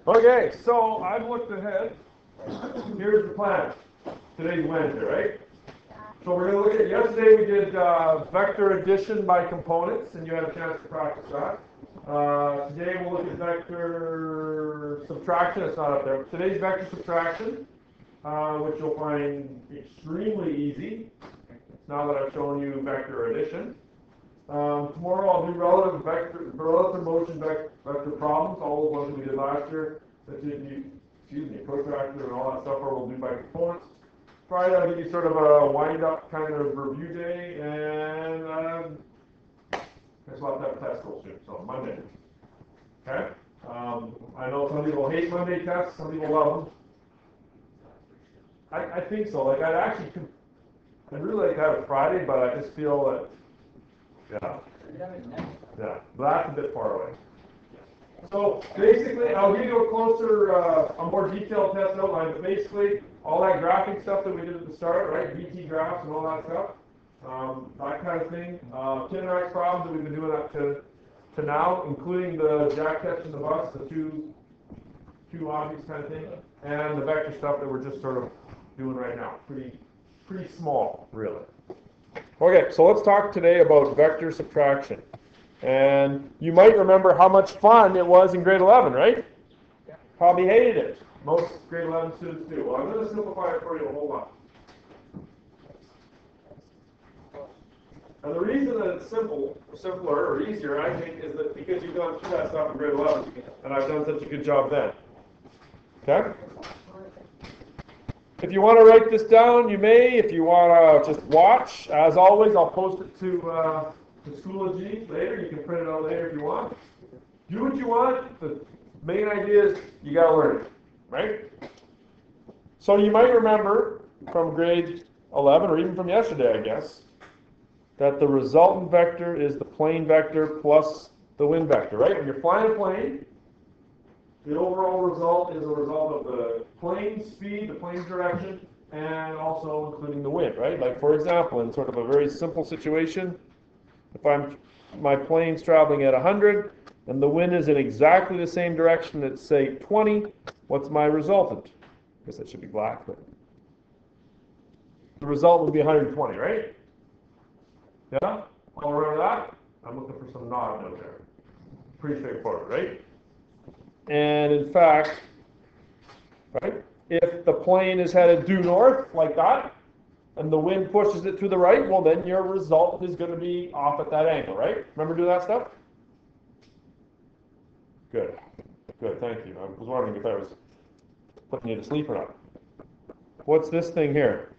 Okay, so I've looked ahead. Here's the plan. Today's Wednesday, right? So we're going to look at, yesterday we did vector addition by components, and you had a chance to practice that. Today we'll look at vector subtraction. It's not up there. Today's vector subtraction, which you'll find extremely easy, now that I've shown you vector addition. Tomorrow I'll do relative motion vector problems, all the ones that we did last year. Protractor and all that stuff, or we'll do by components. Friday I'll give you sort of a wind-up kind of review day, and I just want to have a test real soon, so Monday. Okay? I know some people hate Monday tests, some people love them. I think so. Like, I'd really like to have it Friday, but I just feel that, yeah, that's a bit far away. So basically, I'll give you a closer, a more detailed test outline, but basically, all that graphing stuff that we did at the start, right, BT graphs and all that stuff, that kind of thing, kinemax problems that we've been doing up to now, including the jack catch and the bus, the two objects kind of thing, and the vector stuff that we're just sort of doing right now. Pretty small, really. Okay, so let's talk today about vector subtraction. And you might remember how much fun it was in grade 11, right? Yeah. Probably hated it. Most grade 11 students do. Well, I'm going to simplify it for you a whole lot. And the reason that it's simpler or easier, I think, is that because you've gone through that stuff in grade 11, and I've done such a good job then. Okay? If you want to write this down, you may. If you want to just watch, as always, I'll post it to the Schoology later. You can print it out later if you want. Do what you want. The main idea is you got to learn it, right? So you might remember from grade 11, or even from yesterday, I guess, that the resultant vector is the plane vector plus the wind vector, right? When you're flying a plane, the overall result is a result of the plane speed, the plane's direction, and also including the wind, right? Like, for example, in sort of a very simple situation, if my plane's traveling at 100 and the wind is in exactly the same direction at, say, 20, what's my resultant? I guess that should be black, but the result would be 120, right? Yeah? All remember that? I'm looking for some nod out there. Pretty straightforward, right? And in fact, right, if the plane is headed due north, like that, and the wind pushes it to the right, well, then your result is going to be off at that angle, right? Remember doing that stuff? Good. Good, thank you. I was wondering if I was putting you to sleep or not. What's this thing here?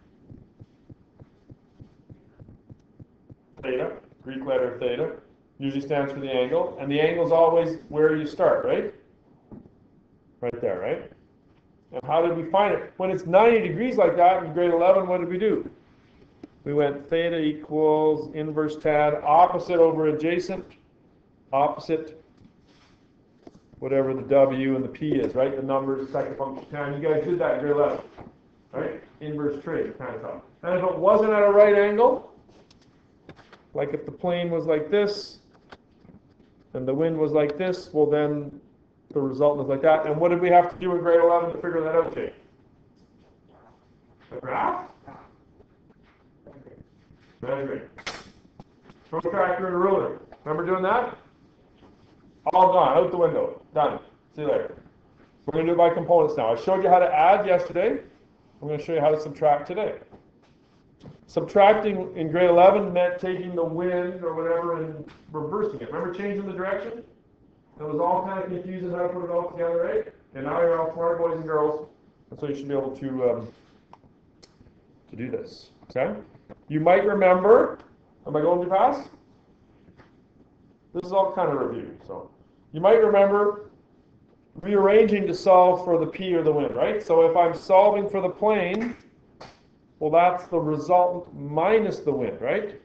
Theta, Greek letter theta, usually stands for the angle, and the angle is always where you start, right? Right there, right? And how did we find it? When it's 90 degrees like that in grade 11, what did we do? We went theta equals inverse tan, opposite over adjacent, opposite whatever the W and the P is, right? The numbers, second function tan. You guys did that in grade 11, right? Inverse trig kind of stuff. And if it wasn't at a right angle, like if the plane was like this, and the wind was like this, well then the result was like that. And what did we have to do in grade 11 to figure that out, Jake? A graph? Measuring. Protractor and a ruler. Remember doing that? All gone, out the window. Done. See you later. We're going to do it by components now. I showed you how to add yesterday. I'm going to show you how to subtract today. Subtracting in grade 11 meant taking the wind or whatever and reversing it. Remember changing the direction? It was all kind of confusing how to put it all together, right? And now you're all smart boys and girls, and so you should be able to do this. Okay? You might remember. Am I going too fast? This is all kind of review. So you might remember rearranging to solve for the P or the wind, right? So if I'm solving for the plane, well, that's the resultant minus the wind, right?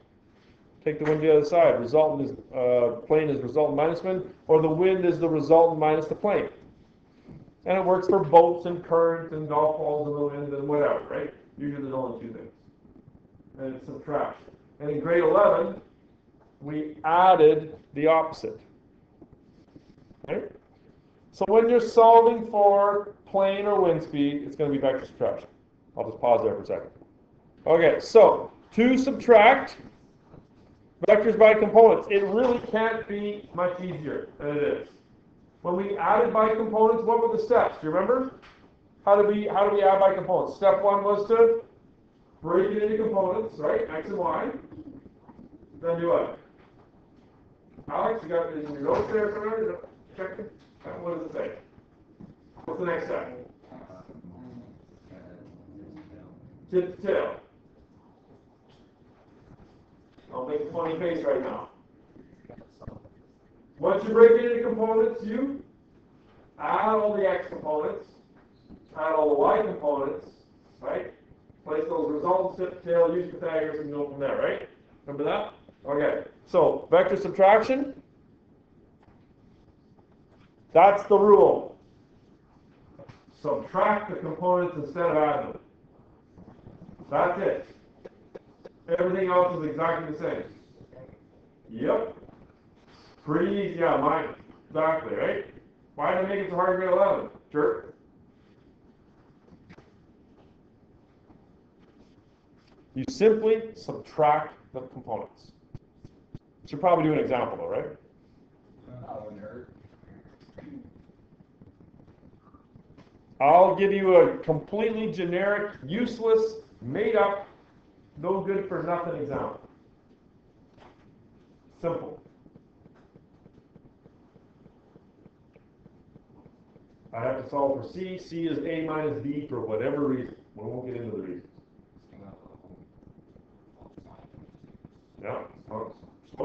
Take the wind to the other side. Resultant is plane is resultant minus wind, or the wind is the resultant minus the plane. And it works for boats and current and golf balls and the wind and whatever, right? Usually there's only two things. And it's subtraction. And in grade 11, we added the opposite. Right? So when you're solving for plane or wind speed, it's going to be vector subtraction. I'll just pause there for a second. Okay, so to subtract vectors by components, it really can't be much easier than it is. When we added by components, what were the steps? Do you remember? How do we add by components? Step one was to break it into components, right? X and Y. Then do what? Alex, you got it in your notes there somewhere? Check it. What does it say? What's the next step? Tip to tail. I'll make a funny face right now. Once you break it into components, you add all the X components, add all the Y components, right? Place those results, tip to tail, use Pythagoras, and go from there, right? Remember that? Okay. So, vector subtraction. That's the rule. Subtract the components instead of add them. That's it. Everything else is exactly the same. Yep. Pretty easy. Yeah, mine. Exactly, right? Why did I make it so hard to grade 11? Jerk. You simply subtract the components. Should probably do an example though, right? I'll give you a completely generic, useless, made up, no good for nothing example. Simple. I have to solve for C. C is A minus B for whatever reason. We won't get into the reasons. Yeah, slow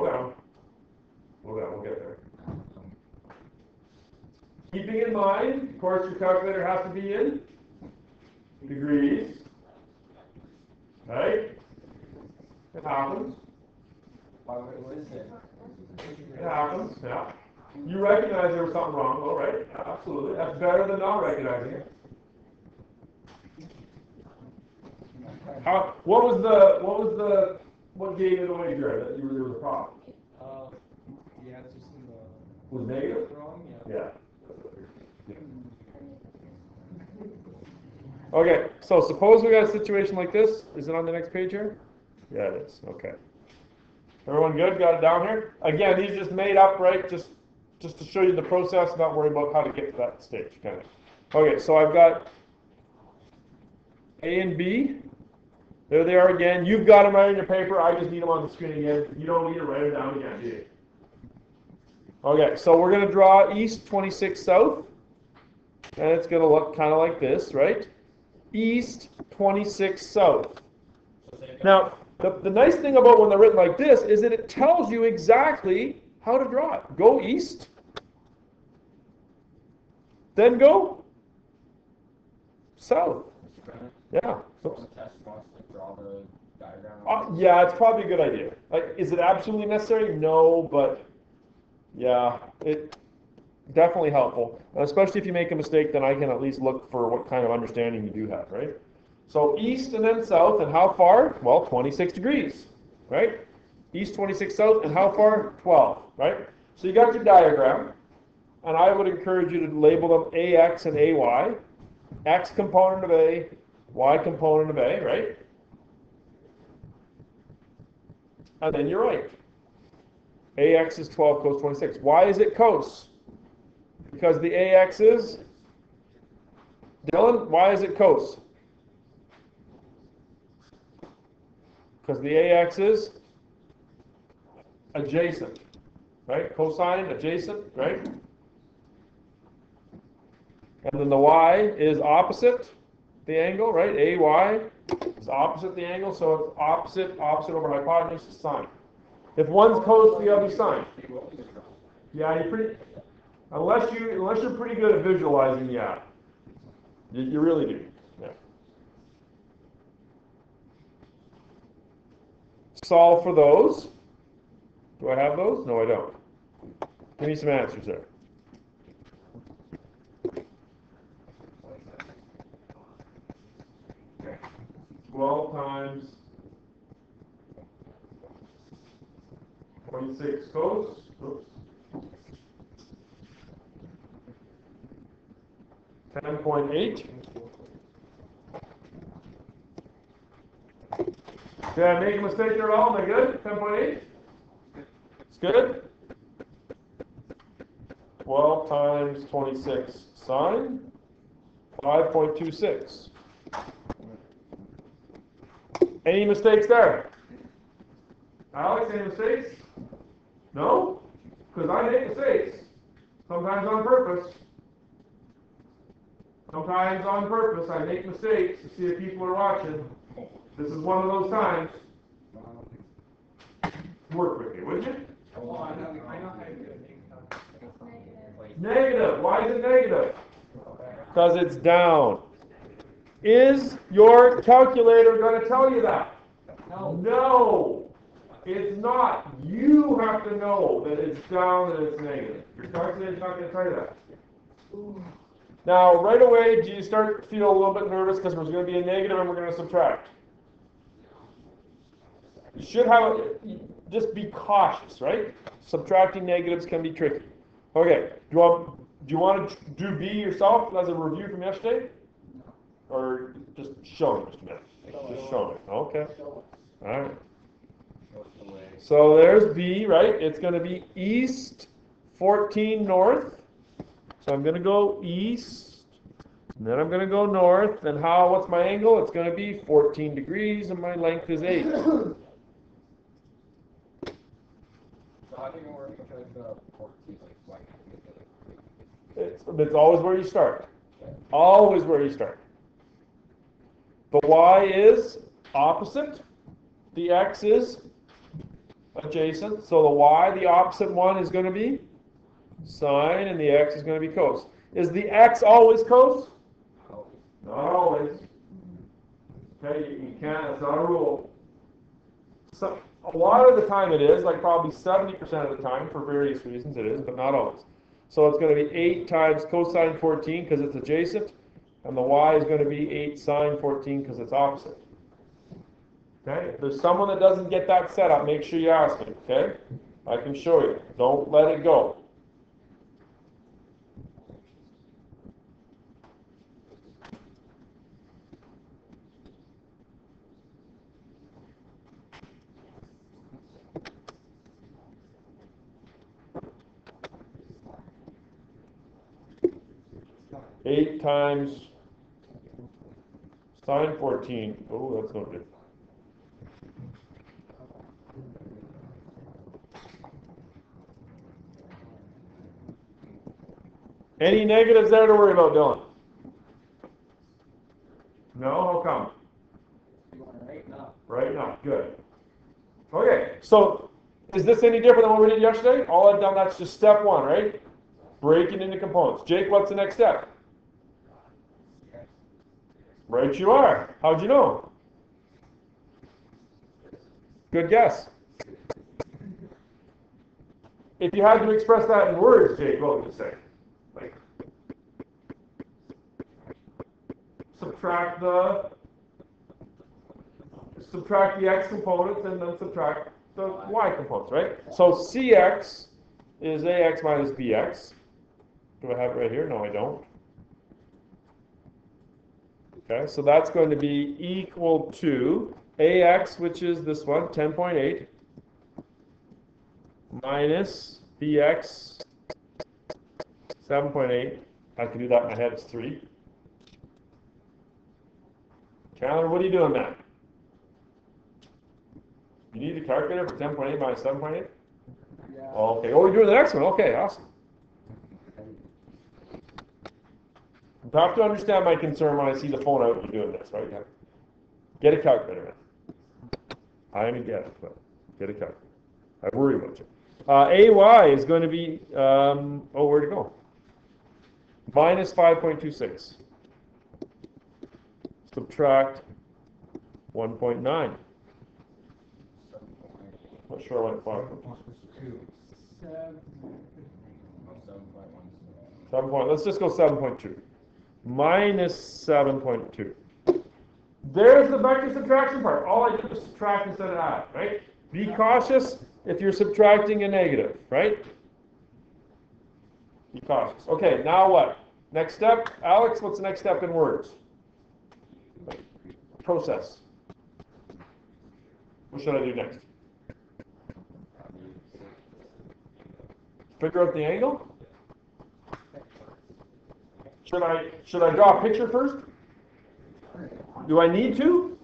down. Slow down, we'll get there. Keeping in mind, of course, your calculator has to be in degrees. Right? It happens. It happens, yeah. You recognize there was something wrong, though, right? Yeah, absolutely. That's better than not recognizing it. What gave it away here that there was a problem? Yeah, it's just in the... Was negative? Wrong, yeah. Okay, so suppose we got a situation like this. Is it on the next page here? Yeah, it is. Okay. Everyone good? Got it down here? Again, these just made up, right? Just to show you the process, not worry about how to get to that stage, kind of. Okay, so I've got A and B. There they are again. You've got them right in your paper. I just need them on the screen again. You don't need to write them down again, do you? Okay, so we're going to draw east 26 south. And it's going to look kind of like this, right? East 26 south. Now, the nice thing about when they're written like this is that it tells you exactly how to draw it. Go east. Then go south. Yeah. Yeah, it's probably a good idea. Is it absolutely necessary? No, but yeah, it definitely helpful. And especially if you make a mistake, then I can at least look for what kind of understanding you do have, right? So east and then south, and how far? Well, 26 degrees, right? East 26 south, and how far? 12, right? So you got your diagram, and I would encourage you to label them AX and AY. X component of A, Y component of A, right? And then you're right. AX is 12, cos 26. Why is it cos? Because the AX is? Dylan, why is it cos? Because the AX is adjacent, right? Cosine, adjacent, right? And then the Y is opposite the angle, right? AY is opposite the angle, so it's opposite over hypotenuse, sine. If one's cos, the other's sine. Yeah, unless you're pretty good at visualizing, yeah. You really do. Yeah. Solve for those. Do I have those? No, I don't. Give me some answers there. 12 times 26 cos. Oops. 10.8. Did I make a mistake there at all? Am I good? 10.8? It's good? 12 times 26 sine 5.26. Any mistakes there? Alex, any mistakes? No? Because I make mistakes. Sometimes on purpose. Sometimes on purpose I make mistakes to see if people are watching. This is one of those times. Work with me, would you? Oh, I know how to do it. Negative. Why is it negative? Because it's down. Is your calculator going to tell you that? No. No. It's not. You have to know that it's down and it's negative. Your calculator's not going to tell you that. Now, right away, do you start to feel a little bit nervous because there's going to be a negative and we're going to subtract? You should have, just be cautious, right? Subtracting negatives can be tricky. Okay, do you want to do B yourself as a review from yesterday? Or just show me just a minute? Just show me. Okay. All right. So there's B, right? It's going to be east 14 north. So I'm going to go east, and then I'm going to go north. And what's my angle? It's going to be 14 degrees, and my length is 8. So how do you work because the 14 like It's always where you start. Always where you start. The y is opposite. The x is adjacent. So the y, the opposite one, is going to be sine, and the x is going to be cos. Is the x always cos? Not always. Okay, you can't. It's not a rule. So a lot of the time it is, like probably 70% of the time, for various reasons it is, but not always. So it's going to be 8 times cosine 14 because it's adjacent, and the y is going to be 8 sine 14 because it's opposite. Okay? If there's someone that doesn't get that set up, make sure you ask me, okay? I can show you. Don't let it go. Eight times sine 14. Oh, that's no good. Any negatives there to worry about, Dylan? No? How come? Right now. Good. Okay, so is this any different than what we did yesterday? All I've done, that's just step 1, right? Break it into components. Jake, what's the next step? Right you are. How'd you know? Good guess. If you had to express that in words, Jake, what would you say? Like, subtract the x components and then subtract the y components, right? So cx is ax minus bx. Do I have it right here? No, I don't. Okay, so that's going to be equal to ax, which is this one, 10.8, minus bx, 7.8. I can do that in my head, it's 3. Chandler, what are you doing, man? You need a calculator for 10.8 minus 7.8? Yeah. Okay, oh, you're doing the next one. Okay, awesome. You have to understand my concern when I see the phone out and you're doing this, right? Get a calculator, man. I get it, but get a calculator. I worry about you. AY is going to be, where'd it go? Minus 5.26. Subtract 1.9. Not sure I went 5. 7 point. Let's just go 7.2. Minus 7.2. There's the vector subtraction part. All I do is subtract instead of add, right? Be cautious if you're subtracting a negative, right? Be cautious. Okay, now what? Next step, Alex, what's the next step in words? Process. What should I do next? Figure out the angle? Should I draw a picture first? Do I need to?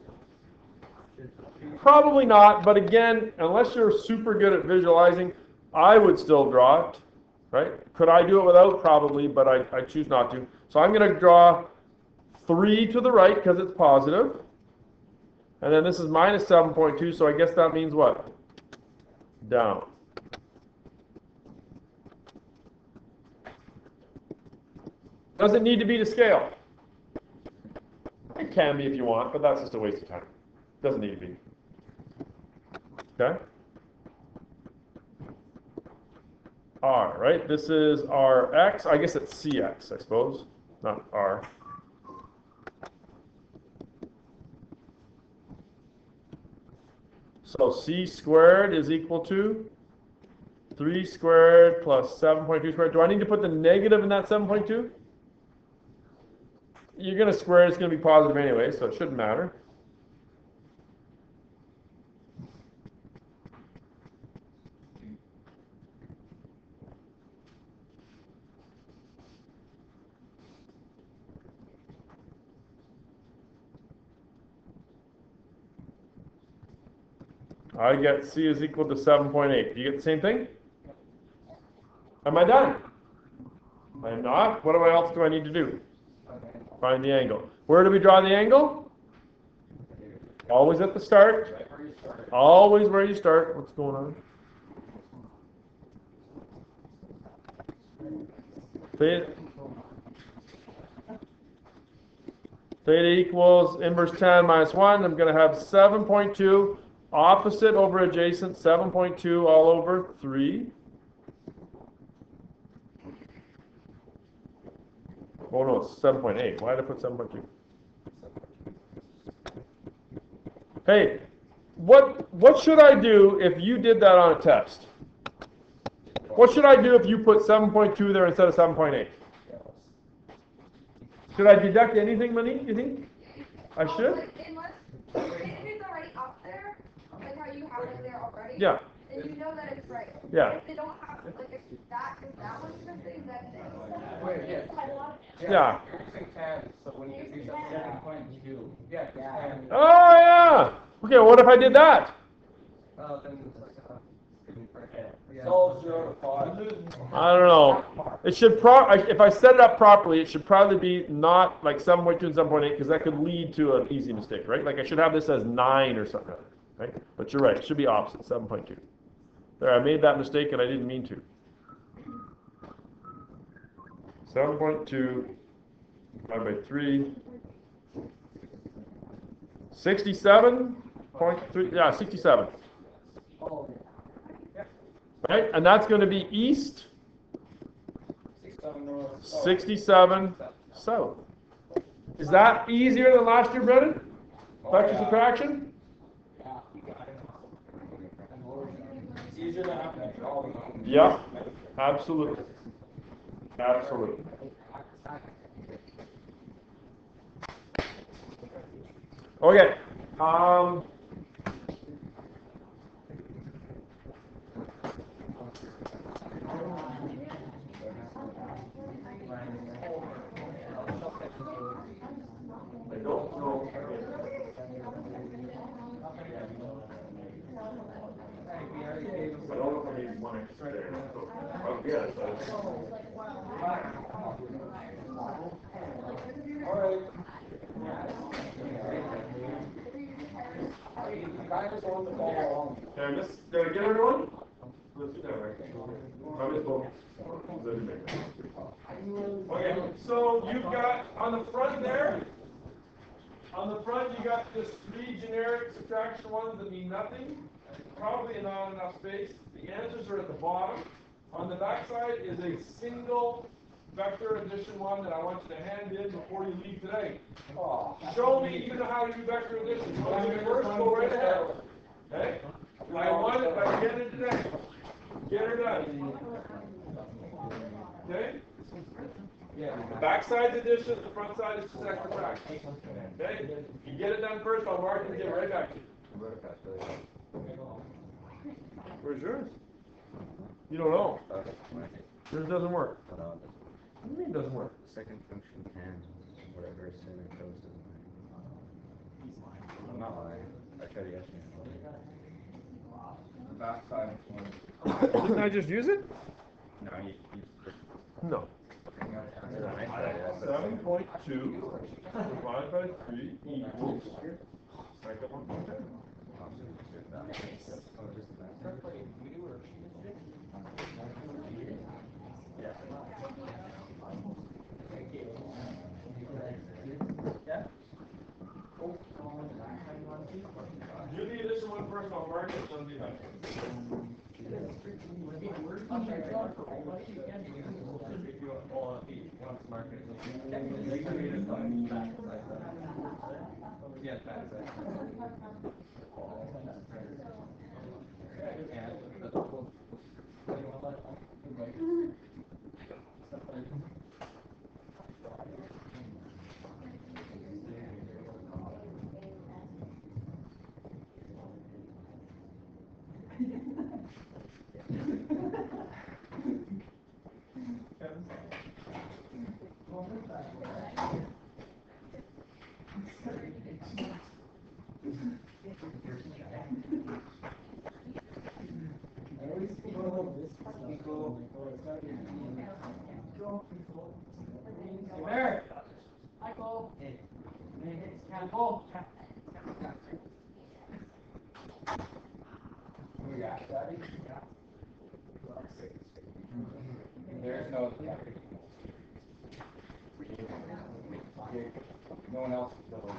Probably not, but again, unless you're super good at visualizing, I would still draw it, right? Could I do it without? Probably, but I choose not to. So I'm going to draw 3 to the right because it's positive. And then this is minus 7.2, so I guess that means what? Down. Does it need to be to scale? It can be if you want, but that's just a waste of time. Doesn't need to be. Okay? R, right? This is our x. I guess it's cx, I suppose, not r. So c squared is equal to 3 squared plus 7.2 squared. Do I need to put the negative in that 7.2? You're going to square it. It's going to be positive anyway, so it shouldn't matter. I get c is equal to 7.8. Do you get the same thing? Am I done? I am not. What else do I need to do? Find the angle. Where do we draw the angle? Always at the start. Always where you start. What's going on? Theta equals inverse tan minus 1. I'm going to have 7.2 opposite over adjacent, 7.2 all over 3. Oh no, it's 7.8. Why did I put 7.2? Hey, what should I do if you did that on a test? What should I do if you put 7.2 there instead of 7.8? Should I deduct anything, Monique, you think? I should? Unless if it's already up there, like how you have it there already. Yeah. And you know that it's right. Yeah. If they don't have, like, if that one's missing, then it's. Wait, yeah. Yeah. You're using 10, so when you use 7.2, yeah, 10. Oh, yeah. Okay, what if I did that? Then so 0 to 5. I don't know. It should if I set it up properly, it should probably be not like 7.2 and 7.8 because that could lead to an easy mistake, right? Like I should have this as 9 or something, right? But you're right. It should be opposite, 7.2. There, I made that mistake and I didn't mean to. 7.2 divided by 3. 67.3. Yeah, 67. Right? And that's going to be east, 67 south. Is that easier than last year, Brendan? Vector subtraction? It's easier to have control. Yeah, absolutely. Absolutely. Okay. I don't know. I don't know if I need one extra there. So, yeah, All right. You guys want to follow along. Did I get everyone? Let's do that right. I missed both. Okay, so you've got on the front there, you got just 3 generic subtraction ones that mean nothing. Probably not enough space. The answers are at the bottom. On the back side is a single vector addition one that I want you to hand in before you leave today. Show me you know how to do vector addition. So when you first go right ahead. Okay? I want it by the end of today. Get her done. Okay? The back side's addition, the front side is subtraction. Okay? You get it done first, I'll mark it and get right back to you. Where's yours? You don't know. Yours doesn't work. What do you mean it doesn't work? The second function can, whatever is in the code doesn't work. I'm not lying. I tried it yesterday. The back side one. Didn't I just use it? No, you No. 7.2 divided by 3 equals second one. Do the addition one first, I'll mark it, then do that. There's no one else will go.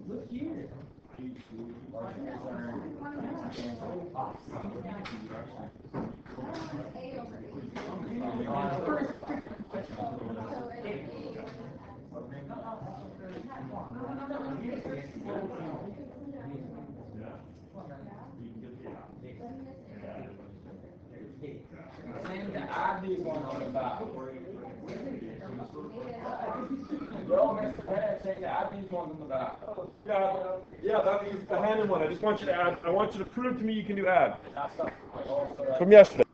Look here. Same to add these ones on the back. Yo, Mr. Bennett, say to add these ones on the back. Yeah, that is the handed one. I just want you to add. I want you to prove to me you can do add from yesterday.